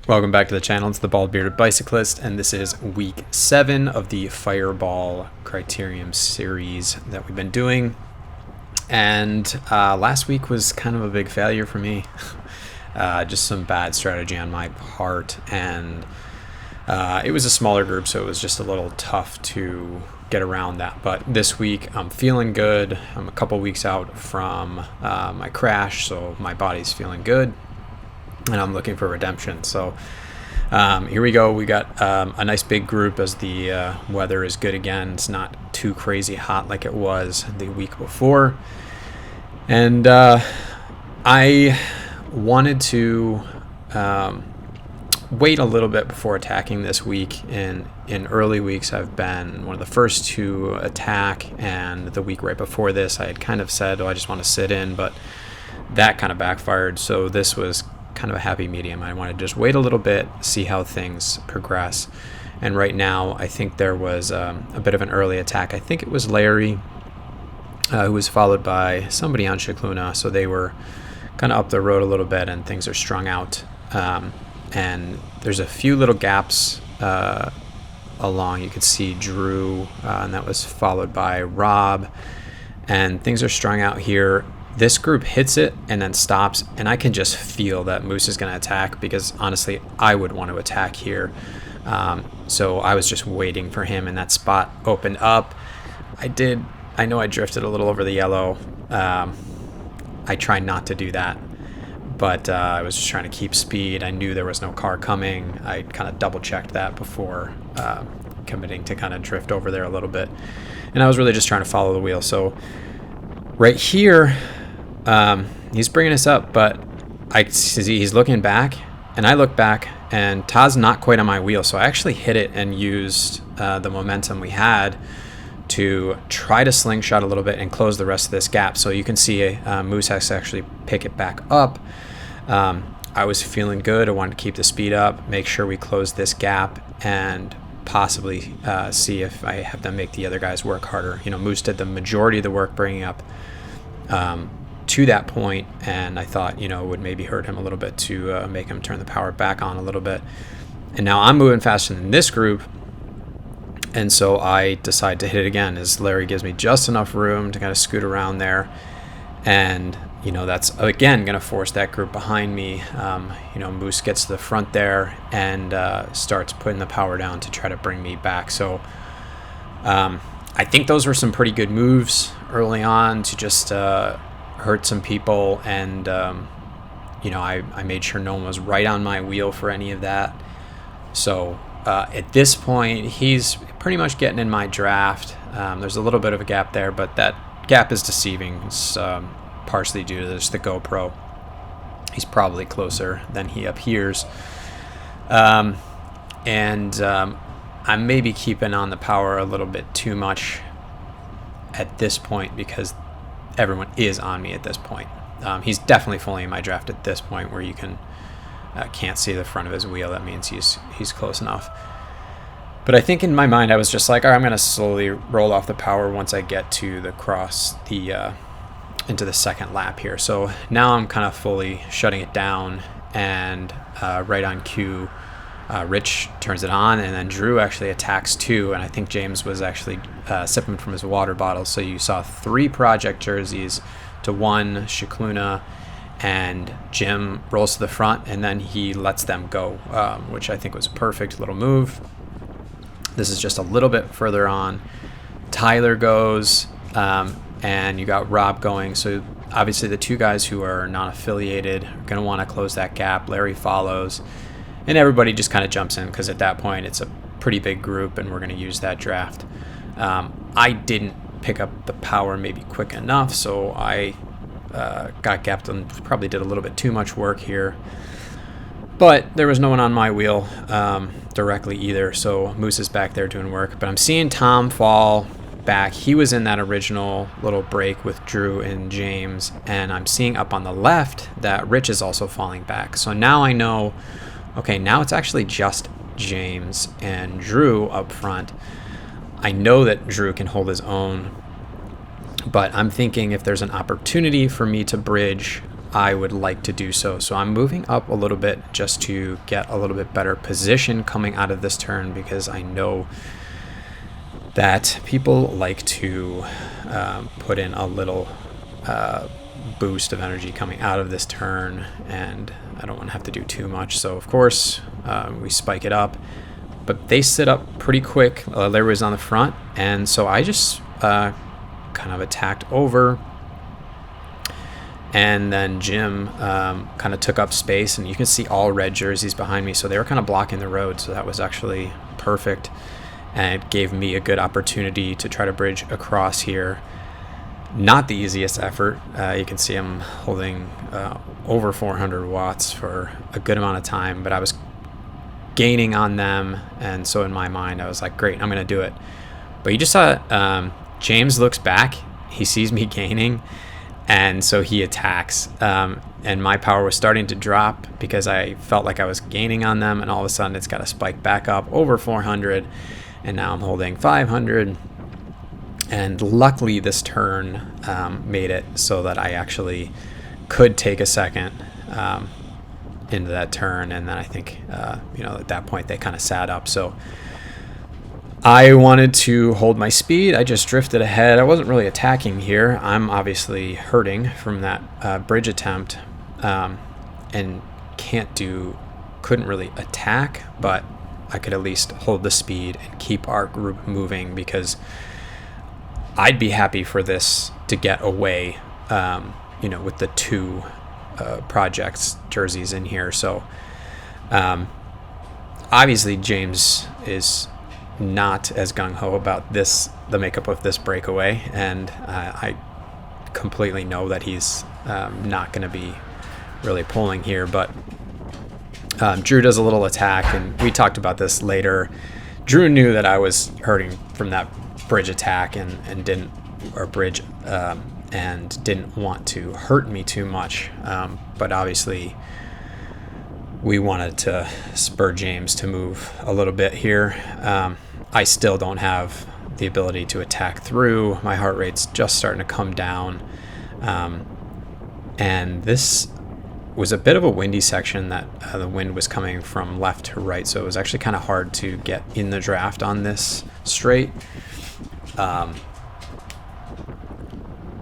Welcome back to the channel. It's the Bald Bearded Bicyclist, and this is week 7 of the Fireball Criterium series that we've been doing. And last week was kind of a big failure for me. Just some bad strategy on my part, and it was a smaller group, so it was just a little tough to get around that. But this week I'm feeling good. I'm a couple weeks out from my crash, so my body's feeling good. And I'm looking for redemption. So here we go. We got a nice big group as the weather is good again. It's not too crazy hot like it was the week before. And I wanted to wait a little bit before attacking this week. In early weeks, I've been one of the first to attack. And the week right before this, I had kind of said, I just want to sit in. But that kind of backfired. So this was kind of a happy medium. I want to just wait a little bit, see how things progress. And right now, I think there was a bit of an early attack. I think it was Larry, who was followed by somebody on Chicluna. So they were kind of up the road a little bit, and things are strung out. And there's a few little gaps along. You could see Drew, and that was followed by Rob. And things are strung out here. This group hits it and then stops, and I can just feel that Moose is going to attack, because honestly, I would want to attack here. So I was just waiting for him, and that spot opened up. I know I drifted a little over the yellow. I tried not to do that, but I was just trying to keep speed. I knew there was no car coming. I kind of double checked that before committing to kind of drift over there a little bit. And I was really just trying to follow the wheel. So right here, he's bringing us up, but I see he's looking back, and I look back, and Todd's not quite on my wheel. So I actually hit it and used the momentum we had to try to slingshot a little bit and close the rest of this gap. So you can see Moose has to actually pick it back up. I was feeling good. I wanted to keep the speed up, make sure we close this gap, and possibly see if I have to make the other guys work harder. Moose did the majority of the work bringing up to that point, and I thought it would maybe hurt him a little bit to make him turn the power back on a little bit. And now I'm moving faster than this group, and so I decide to hit it again as Larry gives me just enough room to kind of scoot around there. And that's again going to force that group behind me. Moose gets to the front there and starts putting the power down to try to bring me back. So I think those were some pretty good moves early on to just hurt some people. And I made sure no one was right on my wheel for any of that. So at this point, he's pretty much getting in my draft. There's a little bit of a gap there, but that gap is deceiving. It's partially due to just the GoPro. He's probably closer than he appears. And I'm maybe keeping on the power a little bit too much at this point, because everyone is on me at this point. He's definitely fully in my draft at this point, where you can't see the front of his wheel. That means he's close enough. But I think in my mind, I was just like, all right, I'm going to slowly roll off the power once I get to into the second lap here. So now I'm kind of fully shutting it down, and right on cue, Rich turns it on, and then Drew actually attacks too. And I think James was actually sipping from his water bottle. So you saw 3 project jerseys to 1 Chicluna, and Jim rolls to the front, and then he lets them go, which I think was a perfect little move. This is just a little bit further on. Tyler goes, and you got Rob going. So obviously the 2 guys who are non-affiliated are going to want to close that gap. Larry follows, and everybody just kind of jumps in, because at that point it's a pretty big group, and we're going to use that draft. I didn't pick up the power maybe quick enough, so I got gapped and probably did a little bit too much work here. But there was no one on my wheel directly either, so Moose is back there doing work. But I'm seeing Tom fall back. He was in that original little break with Drew and James, and I'm seeing up on the left that Rich is also falling back. So now I know, okay, now it's actually just James and Drew up front. I know that Drew can hold his own, but I'm thinking if there's an opportunity for me to bridge, I would like to do so. So I'm moving up a little bit just to get a little bit better position coming out of this turn, because I know that people like to put in a little boost of energy coming out of this turn, and I don't want to have to do too much. So of course we spike it up, but they sit up pretty quick. Larry was on the front, and so I just kind of attacked over, and then Jim kind of took up space, and you can see all red jerseys behind me, so they were kind of blocking the road, so that was actually perfect, and it gave me a good opportunity to try to bridge across here. Not the easiest effort. You can see I'm holding over 400 watts for a good amount of time, but I was gaining on them, and so in my mind I was like, great, I'm going to do it. But you just saw James looks back, he sees me gaining, and so he attacks. And my power was starting to drop because I felt like I was gaining on them, and all of a sudden it's got to spike back up over 400, and now I'm holding 500. And luckily this turn made it so that I actually could take a second into that turn, and then I think at that point they kind of sat up. So I wanted to hold my speed. I just drifted ahead. I wasn't really attacking here. I'm obviously hurting from that bridge attempt, and couldn't really attack, but I could at least hold the speed and keep our group moving, because I'd be happy for this to get away, with the two projects jerseys in here. So obviously James is not as gung-ho about the makeup of this breakaway, and I completely know that he's not going to be really pulling here. But Drew does a little attack, and we talked about this later. Drew knew that I was hurting from that bridge attack and didn't want to hurt me too much, but obviously we wanted to spur James to move a little bit here. I still don't have the ability to attack through. My heart rate's just starting to come down, and this was a bit of a windy section that the wind was coming from left to right, so it was actually kind of hard to get in the draft on this straight.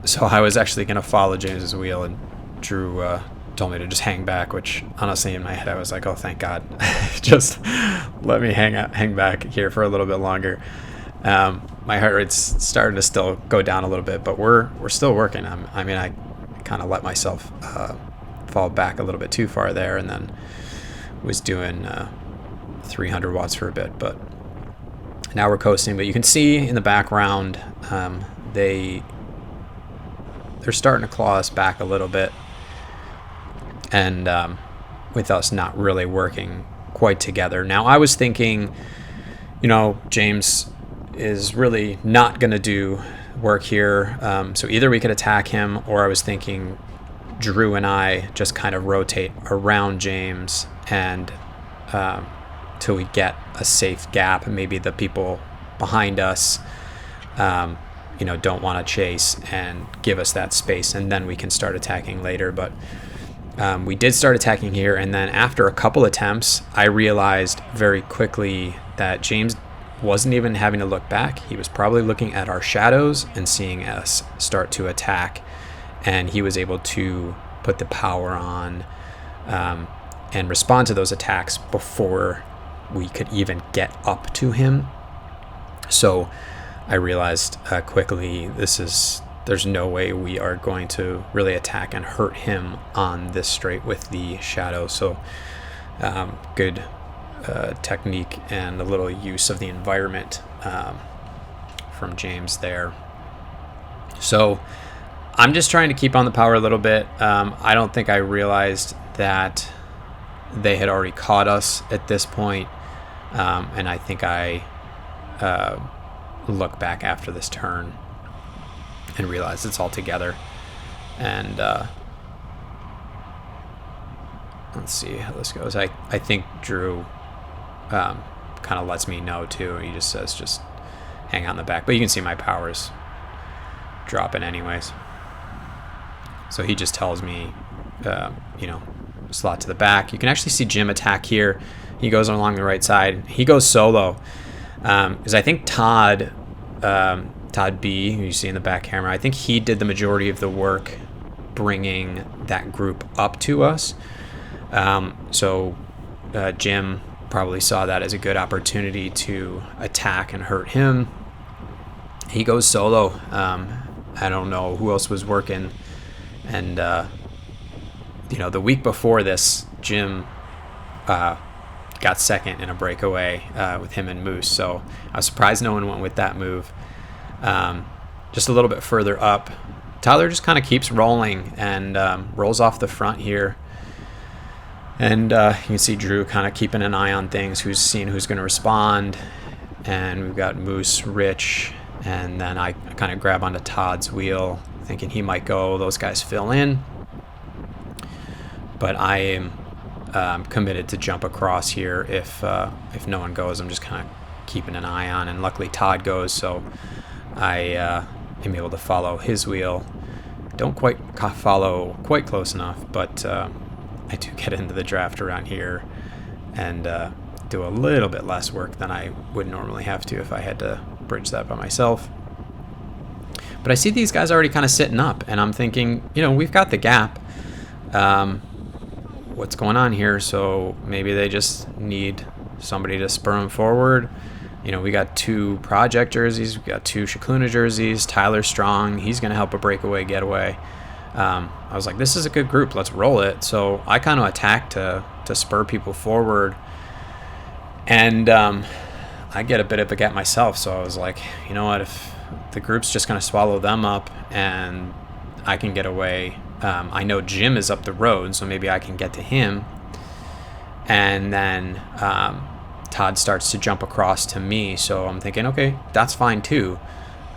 So I was actually going to follow James's wheel, and Drew told me to just hang back, which honestly in my head I was like, oh, thank God. Just let me hang back here for a little bit longer. My heart rate's starting to still go down a little bit, but we're still working. I kind of let myself fall back a little bit too far there, and then was doing 300 watts for a bit, but now we're coasting. But you can see in the background they're starting to claw us back a little bit, and with us not really working quite together. Now I was thinking, James is really not going to do work here, so either we could attack him, or I was thinking Drew and I just kind of rotate around James and till we get a safe gap, and maybe the people behind us don't want to chase and give us that space, and then we can start attacking later. But we did start attacking here, and then after a couple attempts I realized very quickly that James wasn't even having to look back. He was probably looking at our shadows and seeing us start to attack, and he was able to put the power on and respond to those attacks before we could even get up to him. So I realized quickly there's no way we are going to really attack and hurt him on this straight with the shadow. So good technique and a little use of the environment from James there. So I'm just trying to keep on the power a little bit. I don't think I realized that they had already caught us at this point, and I think I look back after this turn and realize it's all together. And let's see how this goes. I think Drew kind of lets me know too. He just says just hang out in the back, but you can see my power's dropping anyways. So he just tells me slot to the back. You can actually see Jim attack here. He goes along the right side. He goes solo. Because I think Todd B, who you see in the back camera, I think he did the majority of the work bringing that group up to us. So Jim probably saw that as a good opportunity to attack and hurt him. He goes solo. I don't know who else was working. And, the week before this, Jim got second in a breakaway with him and Moose. So I was surprised no one went with that move. Just a little bit further up, Tyler just kind of keeps rolling and rolls off the front here. And you can see Drew kind of keeping an eye on things, who's seeing who's going to respond. And we've got Moose, Rich, and then I kind of grab onto Todd's wheel, thinking he might go. Those guys fill in. But I am committed to jump across here if no one goes. I'm just kind of keeping an eye on. And luckily Todd goes, so I am able to follow his wheel. Don't quite follow quite close enough, but I do get into the draft around here and do a little bit less work than I would normally have to if I had to bridge that by myself. But I see these guys already kind of sitting up, and I'm thinking, we've got the gap. What's going on here? So maybe they just need somebody to spur them forward. We got 2 Project jerseys. We got 2 Scicluna jerseys. Tyler's strong. He's going to help a breakaway getaway. I was like, this is a good group. Let's roll it. So I kind of attacked to spur people forward. And I get a bit of a gap myself. So I was like, you know what? If the group's just going to swallow them up and I can get away. I know Jim is up the road, so maybe I can get to him. And then Todd starts to jump across to me. So I'm thinking, okay, that's fine too.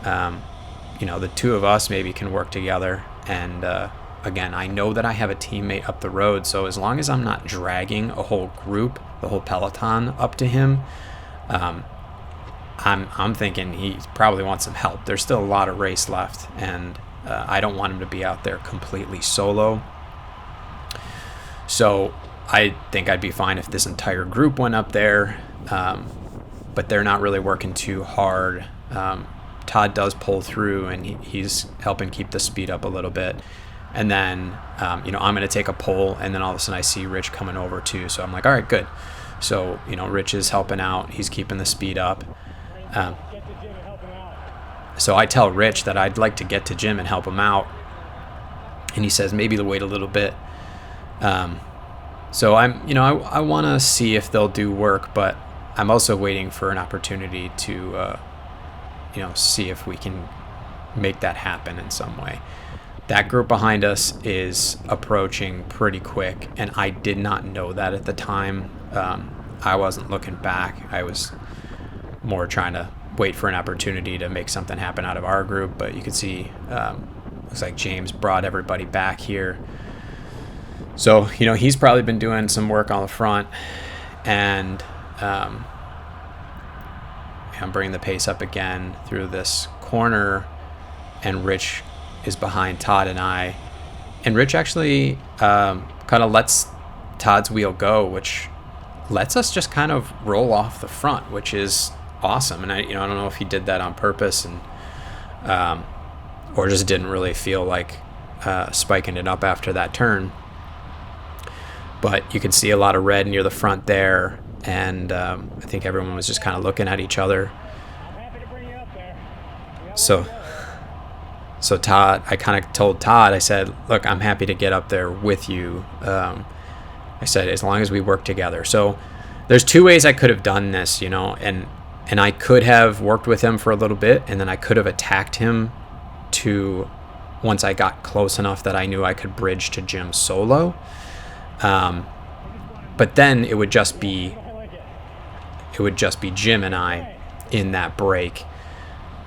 The 2 of us maybe can work together. And again, I know that I have a teammate up the road, so as long as I'm not dragging a whole group, the whole peloton up to him, I'm thinking he probably wants some help. There's still a lot of race left, and I don't want him to be out there completely solo. So I think I'd be fine if this entire group went up there, but they're not really working too hard. Todd does pull through, and he's helping keep the speed up a little bit. And then, I'm going to take a pull, and then all of a sudden I see Rich coming over too. So I'm like, all right, good. So, Rich is helping out. He's keeping the speed up. So I tell Rich that I'd like to get to Jim and help him out. And he says, maybe they'll wait a little bit. So I want to see if they'll do work, but I'm also waiting for an opportunity to, see if we can make that happen in some way. That group behind us is approaching pretty quick, and I did not know that at the time. I wasn't looking back. I was more trying to wait for an opportunity to make something happen out of our group, but you can see, looks like James brought everybody back here. So, he's probably been doing some work on the front, and I'm bringing the pace up again through this corner, and Rich is behind Todd and I. And Rich actually kind of lets Todd's wheel go, which lets us just kind of roll off the front, which is awesome. And I don't know if he did that on purpose, and or just didn't really feel like spiking it up after that turn. But you can see a lot of red near the front there, and I think everyone was just kind of looking at each other. So Todd, I kind of told Todd, I said, look, I'm happy to get up there with you. I said, as long as we work together. So there's 2 ways I could have done this, and I could have worked with him for a little bit, and then I could have attacked him to once I got close enough that I knew I could bridge to Jim solo. But then it would just be Jim and I in that break.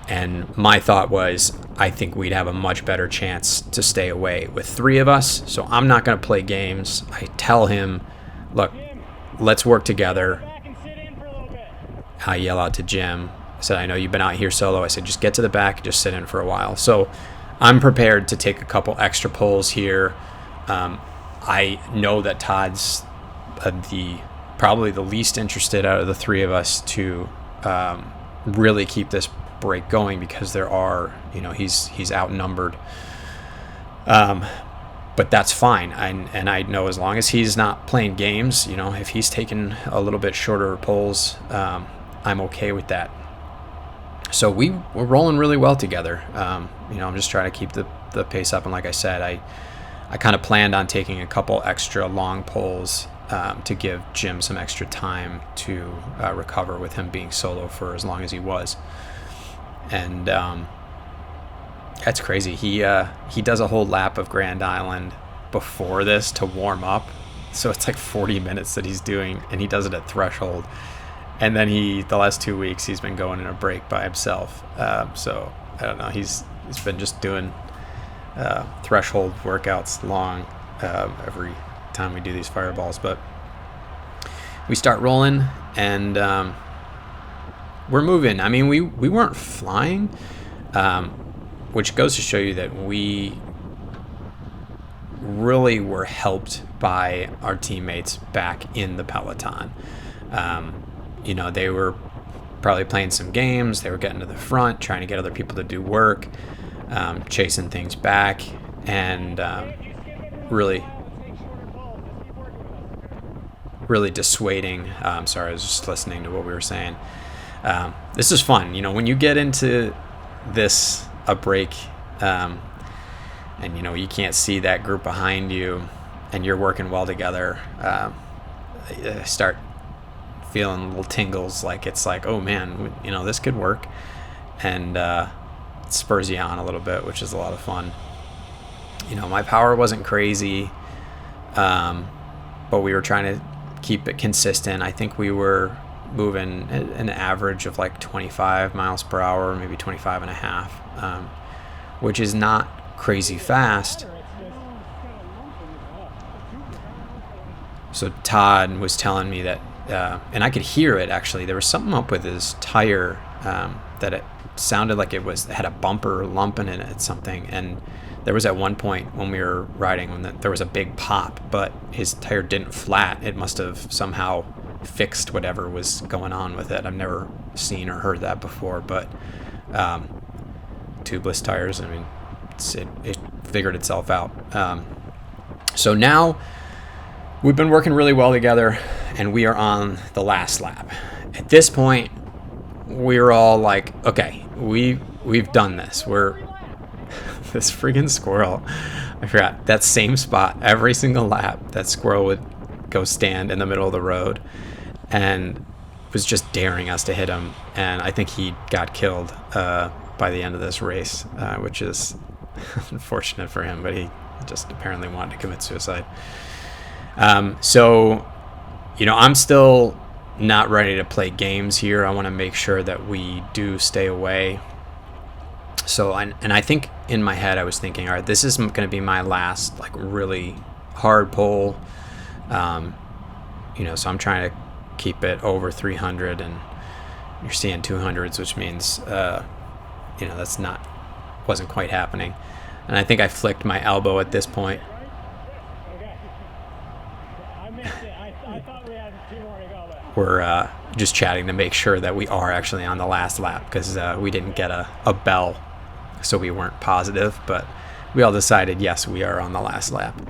And my thought was, I think we'd have a much better chance to stay away with 3 of us. So I'm not going to play games. I tell him, look, let's work together. I yell out to Jim. I said, I know you've been out here solo. I said, just get to the back and just sit in for a while. So I'm prepared to take a couple extra pulls here. I know that Todd's probably the least interested out of the three of us to really keep this break going, because there are, he's outnumbered. But that's fine. And I know as long as he's not playing games, if he's taking a little bit shorter pulls, I'm okay with that. So we're rolling really well together. I'm just trying to keep the pace up. And like I said, I kind of planned on taking a couple extra long pulls to give Jim some extra time to recover, with him being solo for as long as he was. And that's crazy. He does a whole lap of Grand Island before this to warm up. So it's like 40 minutes that he's doing, and he does it at threshold. And then the last 2 weeks, he's been going in a break by himself. So I don't know. He's been just doing threshold workouts long every time we do these fireballs. But we start rolling, and we're moving. I mean, we weren't flying, which goes to show you that we really were helped by our teammates back in the peloton. They were probably playing some games. They were getting to the front, trying to get other people to do work, chasing things back, and really dissuading. Sorry, I was just listening to what we were saying. This is fun. When you get into a break, and you can't see that group behind you, and you're working well together, start feeling little tingles, like it's like, oh man, this could work, and it spurs you on a little bit, which is a lot of fun. My power wasn't crazy, but we were trying to keep it consistent. I think we were moving an average of like 25 miles per hour, maybe 25 and a half, which is not crazy fast. So Todd was telling me that, and I could hear it actually, there was something up with his tire, that it sounded like it had a bumper lumping in it, something. And there was at one point when we were riding when there was a big pop, but his tire didn't flat. It must have somehow fixed whatever was going on with it. I've never seen or heard that before, but tubeless tires, I mean, it figured itself out. So now we've been working really well together, and we are on the last lap. At this point, we're all like, okay, we've done this. This friggin' squirrel, I forgot, that same spot every single lap, that squirrel would go stand in the middle of the road and was just daring us to hit him. And I think he got killed by the end of this race, which is unfortunate for him, but he just apparently wanted to commit suicide. So, I'm still not ready to play games here. I want to make sure that we do stay away. So, and I think in my head I was thinking, all right, this is going to be my last like really hard pull. So I'm trying to keep it over 300, and you're seeing 200s, which means, wasn't quite happening. And I think I flicked my elbow at this point. We're just chatting to make sure that we are actually on the last lap, because we didn't get a bell, so we weren't positive, but we all decided, yes, we are on the last lap.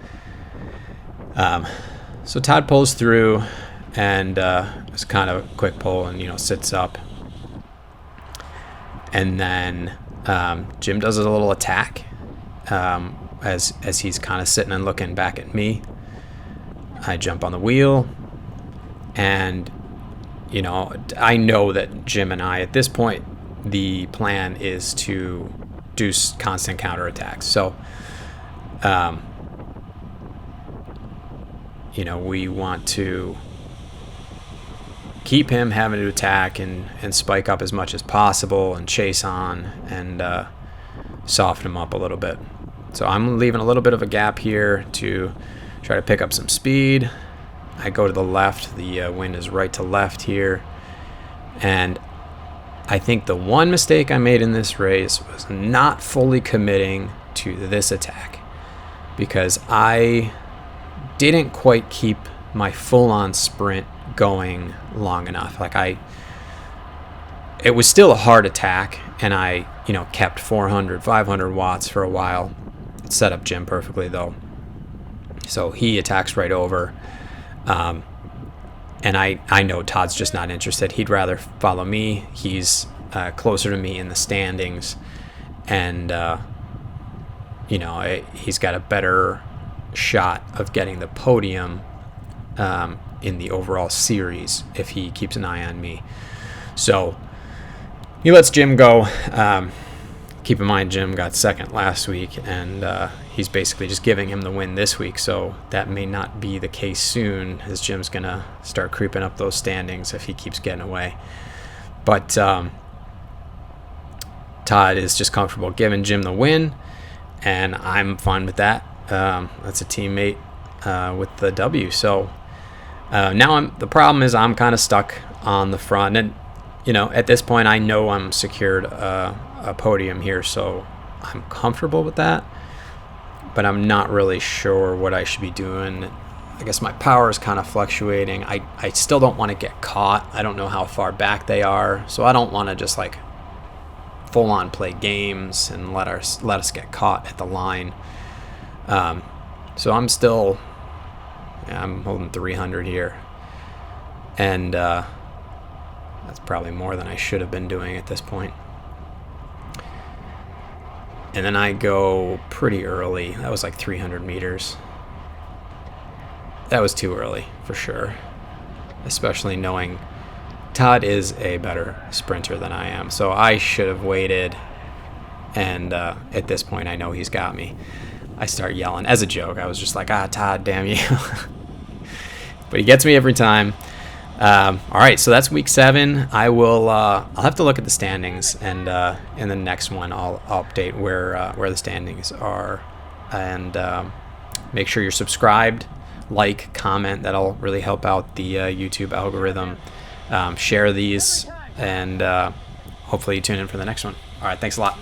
So Todd pulls through, and it's kind of a quick pull, and sits up, and then Jim does a little attack as he's kind of sitting and looking back at me. I jump on the wheel, and I know that Jim and I, at this point, the plan is to do constant counterattacks. So, we want to keep him having to attack and spike up as much as possible and chase on and soften him up a little bit. So I'm leaving a little bit of a gap here to try to pick up some speed. I go to the left. The wind is right to left here. And I think the one mistake I made in this race was not fully committing to this attack, because I didn't quite keep my full-on sprint going long enough. It was still a hard attack, and I, kept 400, 500 watts for a while. It set up Jim perfectly, though. So he attacks right over. And I know Todd's just not interested. He'd rather follow me. He's closer to me in the standings. And, he's got a better shot of getting the podium in the overall series if he keeps an eye on me. So he lets Jim go. Keep in mind, Jim got second last week, and he's basically just giving him the win this week. So that may not be the case soon, as Jim's going to start creeping up those standings if he keeps getting away. But Todd is just comfortable giving Jim the win, and I'm fine with that. That's a teammate with the W. So now the problem is I'm kind of stuck on the front, and at this point I know I'm secured a podium here, so I'm comfortable with that, but I'm not really sure what I should be doing. I guess my power is kind of fluctuating. I still don't want to get caught. I don't know how far back they are, so I don't want to just full on play games and let us get caught at the line. So I'm still, I'm holding 300 here, and that's probably more than I should have been doing at this point. And then I go pretty early. That was 300 meters. That was too early for sure, especially knowing Todd is a better sprinter than I am. So I should have waited, and at this point I know he's got me. I start yelling as a joke. I was just like, Todd, damn you. But he gets me every time. All right, so that's week 7. I'll have to look at the standings, and in the next one I'll update where the standings are, and make sure you're subscribed, comment. That'll really help out the YouTube algorithm. Share these, and hopefully you tune in for the next one. All right, thanks a lot.